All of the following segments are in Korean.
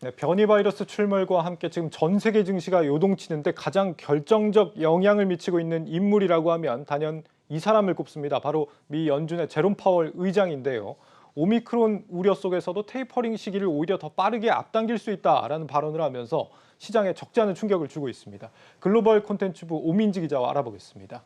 네, 변이 바이러스 출몰과 함께 지금 전 세계 증시가 요동치는데 가장 결정적 영향을 미치고 있는 인물이라고 하면 단연 이 사람을 꼽습니다. 바로 미 연준의 제롬 파월 의장인데요. 오미크론 우려 속에서도 테이퍼링 시기를 오히려 더 빠르게 앞당길 수 있다라는 발언을 하면서 시장에 적지 않은 충격을 주고 있습니다. 글로벌 콘텐츠부 오민지 기자와 알아보겠습니다.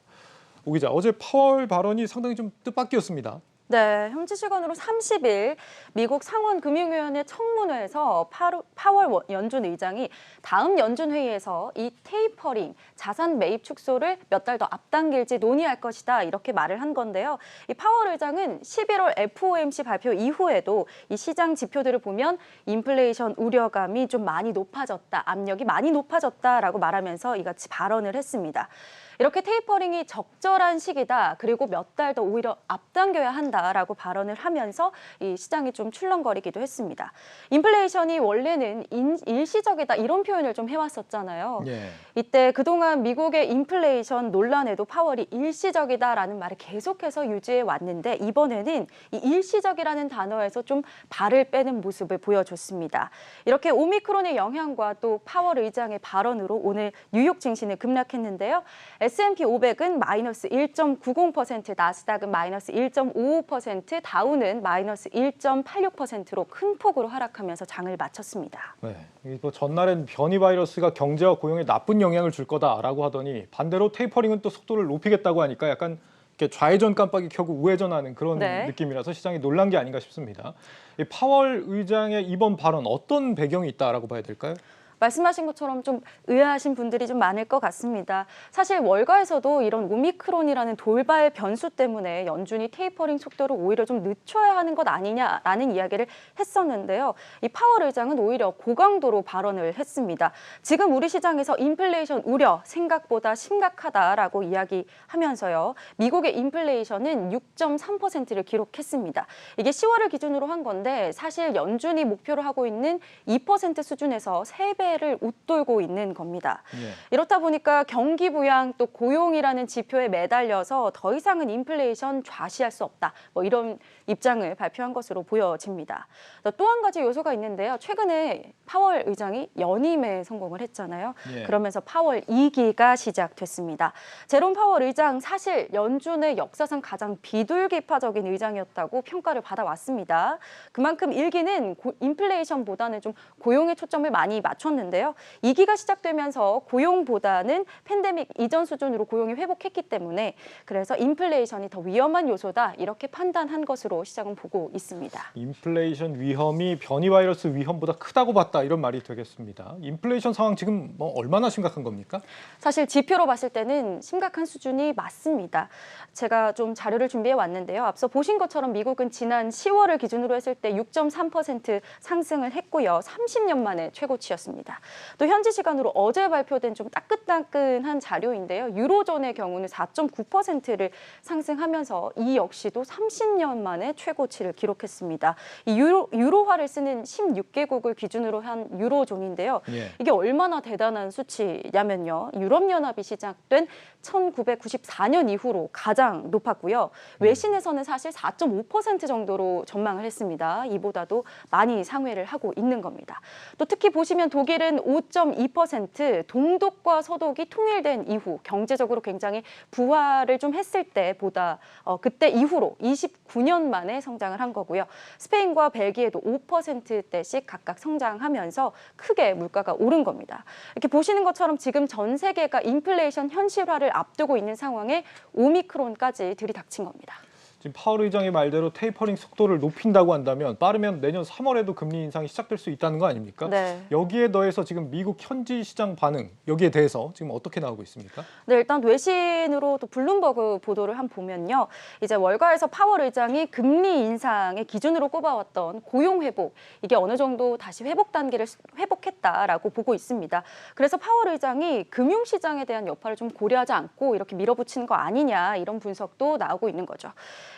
오 기자, 어제 파월 발언이 상당히 좀 뜻밖이었습니다. 네, 현지 시간으로 30일 미국 상원금융위원회 청문회에서 파월 연준 의장이 다음 연준 회의에서 이 테이퍼링, 자산 매입 축소를 몇 달 더 앞당길지 논의할 것이다 이렇게 말을 한 건데요. 이 파월 의장은 11월 FOMC 발표 이후에도 이 시장 지표들을 보면 인플레이션 우려감이 좀 많이 높아졌다, 압력이 많이 높아졌다라고 말하면서 이같이 발언을 했습니다. 이렇게 테이퍼링이 적절한 시기다. 그리고 몇 달 더 오히려 앞당겨야 한다라고 발언을 하면서 이 시장이 좀 출렁거리기도 했습니다. 인플레이션이 원래는 일시적이다 이런 표현을 좀 해왔었잖아요. 예. 이때 그동안 미국의 인플레이션 논란에도 파월이 일시적이다라는 말을 계속해서 유지해 왔는데 이번에는 이 일시적이라는 단어에서 좀 발을 빼는 모습을 보여줬습니다. 이렇게 오미크론의 영향과 또 파월 의장의 발언으로 오늘 뉴욕 증시는 급락했는데요. S&P 500은 마이너스 1.90%, 나스닥은 마이너스 1.55%, 다우는 마이너스 1.86%로 큰 폭으로 하락하면서 장을 마쳤습니다. 네, 뭐 전날엔 변이 바이러스가 경제와 고용에 나쁜 영향을 줄 거다라고 하더니 반대로 테이퍼링은 또 속도를 높이겠다고 하니까 약간 이렇게 좌회전 깜빡이 켜고 우회전하는 그런 네. 느낌이라서 시장이 놀란 게 아닌가 싶습니다. 이 파월 의장의 이번 발언 어떤 배경이 있다라고 봐야 될까요? 말씀하신 것처럼 좀 의아하신 분들이 좀 많을 것 같습니다. 사실 월가에서도 이런 오미크론이라는 돌발 변수 때문에 연준이 테이퍼링 속도를 오히려 좀 늦춰야 하는 것 아니냐라는 이야기를 했었는데요. 이 파월 의장은 오히려 고강도로 발언을 했습니다. 지금 우리 시장에서 인플레이션 우려 생각보다 심각하다라고 이야기하면서요. 미국의 인플레이션은 6.3%를 기록했습니다. 이게 10월을 기준으로 한 건데 사실 연준이 목표로 하고 있는 2% 수준에서 3배 를 웃돌고 있는 겁니다. 예. 이렇다 보니까 경기 부양 또 고용이라는 지표에 매달려서 더 이상은 인플레이션 좌시할 수 없다. 뭐 이런 입장을 발표한 것으로 보여집니다. 또 한 가지 요소가 있는데요. 최근에 파월 의장이 연임에 성공을 했잖아요. 예. 그러면서 파월 2기가 시작됐습니다. 제롬 파월 의장 사실 연준의 역사상 가장 비둘기파적인 의장이었다고 평가를 받아왔습니다. 그만큼 1기는 인플레이션보다는 좀 고용에 초점을 많이 맞췄는데요. 2기가 시작되면서 고용보다는 팬데믹 이전 수준으로 고용이 회복했기 때문에 그래서 인플레이션이 더 위험한 요소다 이렇게 판단한 것으로 시장은 보고 있습니다. 인플레이션 위험이 변이 바이러스 위험보다 크다고 봤다 이런 말이 되겠습니다. 인플레이션 상황 지금 뭐 얼마나 심각한 겁니까? 사실 지표로 봤을 때는 심각한 수준이 맞습니다. 제가 좀 자료를 준비해 왔는데요. 앞서 보신 것처럼 미국은 지난 10월을 기준으로 했을 때 6.3% 상승을 했고요. 30년 만에 최고치였습니다. 또 현지 시간으로 어제 발표된 좀 따끈따끈한 자료인데요. 유로존의 경우는 4.9%를 상승하면서 이 역시도 30년 만에 최고치를 기록했습니다. 이 유로화를 쓰는 16개국을 기준으로 한 유로존인데요. 예. 이게 얼마나 대단한 수치냐면요. 유럽연합이 시작된 1994년 이후로 가장 높았고요. 외신에서는 사실 4.5% 정도로 전망을 했습니다. 이보다도 많이 상회를 하고 있는 겁니다. 또 특히 보시면 독일은 5.2%, 동독과 서독이 통일된 이후 경제적으로 굉장히 부활을 좀 했을 때보다 그때 이후로 29년 만에 성장을 한 거고요. 스페인과 벨기에도 5%대씩 각각 성장하면서 크게 물가가 오른 겁니다. 이렇게 보시는 것처럼 지금 전 세계가 인플레이션 현실화를 앞두고 있는 상황에 오미크론까지 들이닥친 겁니다. 지금 파월 의장의 말대로 테이퍼링 속도를 높인다고 한다면 빠르면 내년 3월에도 금리 인상이 시작될 수 있다는 거 아닙니까? 네. 여기에 더해서 지금 미국 현지 시장 반응 여기에 대해서 지금 어떻게 나오고 있습니까? 네, 일단 외신으로 또 블룸버그 보도를 한번 보면요. 이제 월가에서 파월 의장이 금리 인상의 기준으로 꼽아왔던 고용 회복, 이게 어느 정도 다시 회복 단계를 회복했다라고 보고 있습니다. 그래서 파월 의장이 금융시장에 대한 여파를 좀 고려하지 않고 이렇게 밀어붙이는 거 아니냐 이런 분석도 나오고 있는 거죠.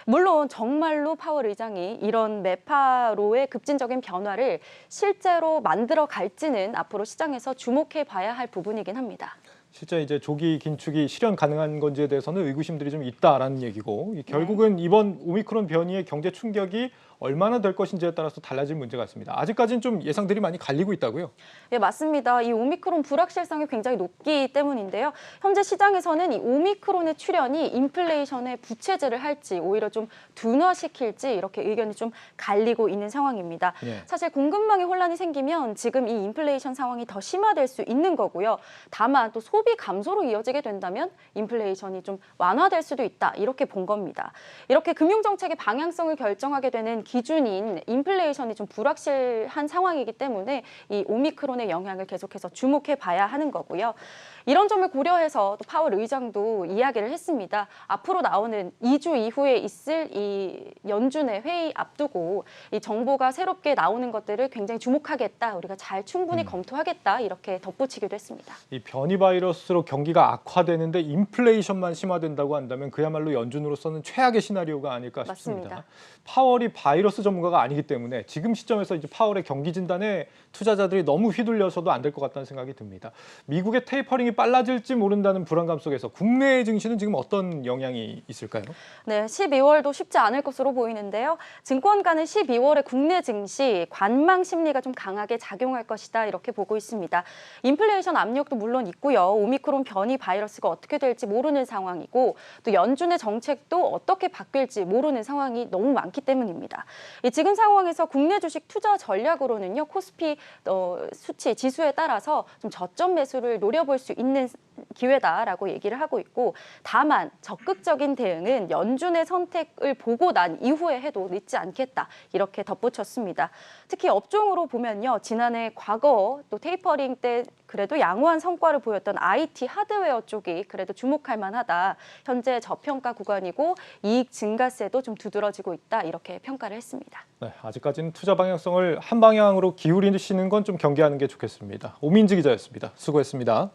물론 정말로 파월 의장이 이런 매파로의 급진적인 변화를 실제로 만들어 갈지는 앞으로 시장에서 주목해 봐야 할 부분이긴 합니다. 실제 이제 조기 긴축이 실현 가능한 건지에 대해서는 의구심들이 좀 있다라는 얘기고 결국은 이번 오미크론 변이의 경제 충격이 얼마나 될 것인지에 따라서 달라질 문제 같습니다. 아직까지는 좀 예상들이 많이 갈리고 있다고요? 네, 맞습니다. 이 오미크론 불확실성이 굉장히 높기 때문인데요. 현재 시장에서는 이 오미크론의 출현이 인플레이션에 부채질을 할지 오히려 좀 둔화시킬지 이렇게 의견이 좀 갈리고 있는 상황입니다. 예. 사실 공급망에 혼란이 생기면 지금 이 인플레이션 상황이 더 심화될 수 있는 거고요. 다만 또 소비 감소로 이어지게 된다면 인플레이션이 좀 완화될 수도 있다. 이렇게 본 겁니다. 이렇게 금융정책의 방향성을 결정하게 되는 기준인 인플레이션이 좀 불확실한 상황이기 때문에 이 오미크론의 영향을 계속해서 주목해 봐야 하는 거고요. 이런 점을 고려해서 또 파월 의장도 이야기를 했습니다. 앞으로 나오는 2주 이후에 있을 이 연준의 회의 앞두고 이 정보가 새롭게 나오는 것들을 굉장히 주목하겠다. 우리가 잘 충분히 검토하겠다. 이렇게 덧붙이기도 했습니다. 이 변이 바이러스로 경기가 악화되는데 인플레이션만 심화된다고 한다면 그야말로 연준으로서는 최악의 시나리오가 아닐까 싶습니다. 맞습니다. 파월이 바이러스 전문가가 아니기 때문에 지금 시점에서 이제 파월의 경기 진단에 투자자들이 너무 휘둘려서도 안 될 것 같다는 생각이 듭니다. 미국의 테이퍼링이 빨라질지 모른다는 불안감 속에서 국내 증시는 지금 어떤 영향이 있을까요? 네, 12월도 쉽지 않을 것으로 보이는데요. 증권가는 12월에 국내 증시 관망 심리가 좀 강하게 작용할 것이다 이렇게 보고 있습니다. 인플레이션 압력도 물론 있고요. 오미크론 변이 바이러스가 어떻게 될지 모르는 상황이고 또 연준의 정책도 어떻게 바뀔지 모르는 상황이 너무 많기 때문입니다. 지금 상황에서 국내 주식 투자 전략으로는요. 코스피 수치 지수에 따라서 좀 저점 매수를 노려볼 수 있는 기회다라고 얘기를 하고 있고 다만 적극적인 대응은 연준의 선택을 보고 난 이후에 해도 늦지 않겠다 이렇게 덧붙였습니다. 특히 업종으로 보면요. 지난해 과거 또 테이퍼링 때 그래도 양호한 성과를 보였던 IT 하드웨어 쪽이 그래도 주목할 만하다. 현재 저평가 구간이고 이익 증가세도 좀 두드러지고 있다 이렇게 평가를 했습니다. 네, 아직까지는 투자 방향성을 한 방향으로 기울이시는 건 좀 경계하는 게 좋겠습니다. 오민지 기자였습니다. 수고했습니다.